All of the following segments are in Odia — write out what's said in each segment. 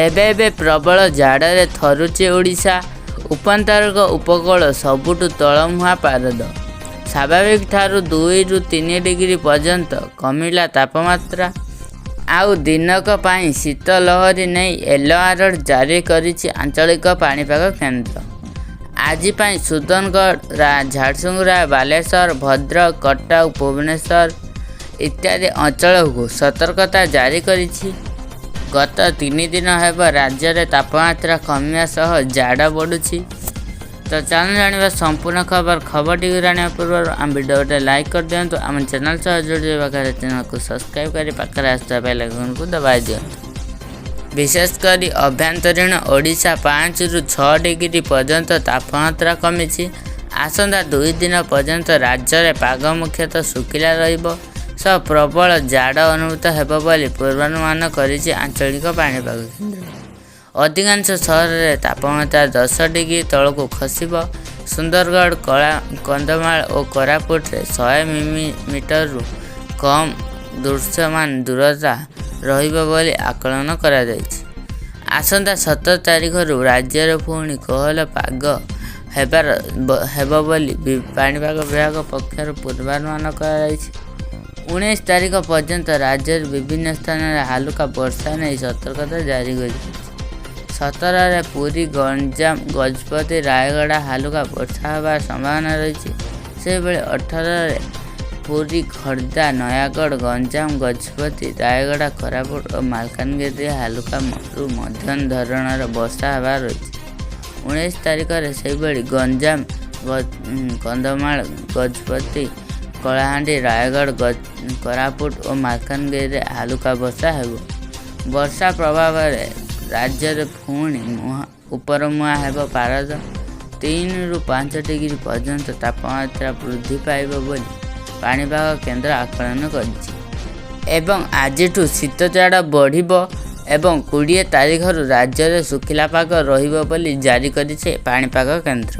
ଏବେ ପ୍ରବଳ ଜାଡ଼ରେ ଥରୁଛି ଓଡ଼ିଶା। ଉପନ୍ତରିକ ଉପକୂଳ ସବୁଠୁ ତଳମୁହାଁ ପାରଦ। ସ୍ୱାଭାବିକ ଠାରୁ 2ରୁ 3 ଡିଗ୍ରୀ ପର୍ଯ୍ୟନ୍ତ କମିଲା ତାପମାତ୍ରା। ଆଉ ଦିନକ ପାଇଁ ଶୀତ ଲହରୀ ନେଇ ୟେଲୋ ଆଲର୍ଟ ଜାରି କରିଛି ଆଞ୍ଚଳିକ ପାଣିପାଗ କେନ୍ଦ୍ର। ଆଜି ପାଇଁ ସୁନ୍ଦରଗଡ଼, ଝାରସୁଗୁଡ଼ା, ବାଲେଶ୍ୱର, ଭଦ୍ରକ, କଟକ, ଭୁବନେଶ୍ୱର ଇତ୍ୟାଦି ଅଞ୍ଚଳକୁ ସତର୍କତା ଜାରି କରିଛି। ଗତ 3 ଦିନ ହେବ ରାଜ୍ୟରେ ତାପମାତ୍ରା କମିବା ସହ ଜାଡ଼ ବଢ଼ୁଛି। ତ ଚାଲନ୍ତୁ ଜାଣିବା ସମ୍ପୂର୍ଣ୍ଣ ଖବରଟିକୁ ଜାଣିବା ପୂର୍ବରୁ ଆମ ଭିଡ଼ିଓଟେ ଲାଇକ୍ କରିଦିଅନ୍ତୁ। ଆମ ଚ୍ୟାନେଲ ସହ ଯୋଡ଼ି ପାଖରେ ଚ୍ୟାନେଲକୁ ସବସ୍କ୍ରାଇବ୍ କରି ପାଖରେ ଆସୁଥିବା ବେଲ୍ ଆଇକନକୁ ଦବାଇ ଦିଅନ୍ତୁ। ବିଶେଷ କରି ଆଭ୍ୟନ୍ତରୀଣ ଓଡ଼ିଶା 5ରୁ 6 ଡିଗ୍ରୀ ପର୍ଯ୍ୟନ୍ତ ତାପମାତ୍ରା କମିଛି। ଆସନ୍ତା 2 ଦିନ ପର୍ଯ୍ୟନ୍ତ ରାଜ୍ୟରେ ପାଗ ମୁଖ୍ୟତଃ ଶୁଖିଲା ରହିବ ସହ ପ୍ରବଳ ଜାଡ଼ ଅନୁଭୂତ ହେବ ବୋଲି ପୂର୍ବାନୁମାନ କରିଛି ଆଞ୍ଚଳିକ ପାଣିପାଗ କେନ୍ଦ୍ର। ଅଧିକାଂଶ ସହରରେ ତାପମାତ୍ରା 10 ଡିଗ୍ରୀ ତଳକୁ ଖସିବ। ସୁନ୍ଦରଗଡ଼, କନ୍ଧମାଳ ଓ କୋରାପୁଟରେ 100 ମିଟରରୁ କମ୍ ଦୃଶ୍ୟମାନ ଦୂରତା ରହିବ ବୋଲି ଆକଳନ କରାଯାଇଛି। ଆସନ୍ତା 17 ତାରିଖରୁ ରାଜ୍ୟରେ ପୁଣି କୋହଲା ପାଗ ହେବ ବୋଲି ପାଣିପାଗ ବିଭାଗ ପକ୍ଷରୁ ପୂର୍ବାନୁମାନ କରାଯାଇଛି। 19 ତାରିଖ ପର୍ଯ୍ୟନ୍ତ ରାଜ୍ୟର ବିଭିନ୍ନ ସ୍ଥାନରେ ହାଲୁକା ବର୍ଷା ନେଇ ସତର୍କତା ଜାରି କରାଯାଇଛି। 17ରେ ପୁରୀ, ଗଞ୍ଜାମ, ଗଜପତି, ରାୟଗଡ଼ା ହାଲୁକା ବର୍ଷା ହେବାର ସମ୍ଭାବନା ରହିଛି। ସେହିଭଳି 18ରେ ପୁରୀ, ଖୋର୍ଦ୍ଧା, ନୟାଗଡ଼, ଗଞ୍ଜାମ, ଗଜପତି, ରାୟଗଡ଼ା, କୋରାପୁଟ ଓ ମାଲକାନଗିରିରେ ହାଲୁକାରୁ ମଧ୍ୟମ ଧରଣର ବର୍ଷା ହେବାର ରହିଛି। 19 ତାରିଖରେ ସେହିଭଳି ଗଞ୍ଜାମ, କନ୍ଧମାଳ, ଗଜପତି, କଳାହାଣ୍ଡି, ରାୟଗଡ଼, କୋରାପୁଟ ଓ ମାଲକାନଗିରିରେ ହାଲୁକା ବର୍ଷା ହେବ। ବର୍ଷା ପ୍ରଭାବରେ ରାଜ୍ୟରେ ପୁଣି ଉପରମୁହାଁ ହେବ ପାରଦ। 3ରୁ 5 ଡିଗ୍ରୀ ପର୍ଯ୍ୟନ୍ତ ତାପମାତ୍ରା ବୃଦ୍ଧି ପାଇବ ବୋଲି ପାଣିପାଗ କେନ୍ଦ୍ର ଆକଳନ କରିଛି। ଏବଂ ଆଜିଠୁ ଶୀତ ଜାଡ଼ ବଢ଼ିବ ଏବଂ 20 ତାରିଖରୁ ରାଜ୍ୟରେ ଶୁଖିଲା ପାଗ ରହିବ ବୋଲି ଜାରି କରିଛି ପାଣିପାଗ କେନ୍ଦ୍ର।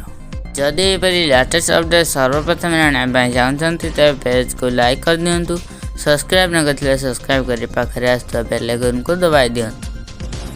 ଯଦି ଏପରି ଲାଟେଷ୍ଟ ଅପଡେଟ୍ ସର୍ବପ୍ରଥମେ ଜାଣିବା ପାଇଁ ଚାହୁଁଛନ୍ତି ତେବେ ପେଜକୁ ଲାଇକ୍ କରିଦିଅନ୍ତୁ। ସବସ୍କ୍ରାଇବ୍ ନ କରିଥିଲେ ସବସ୍କ୍ରାଇବ୍ କରି ପାଖରେ ଆସୁଥିବା ବେଲ୍ ଆଇକନକୁ ଦବାଇ ଦିଅନ୍ତୁ।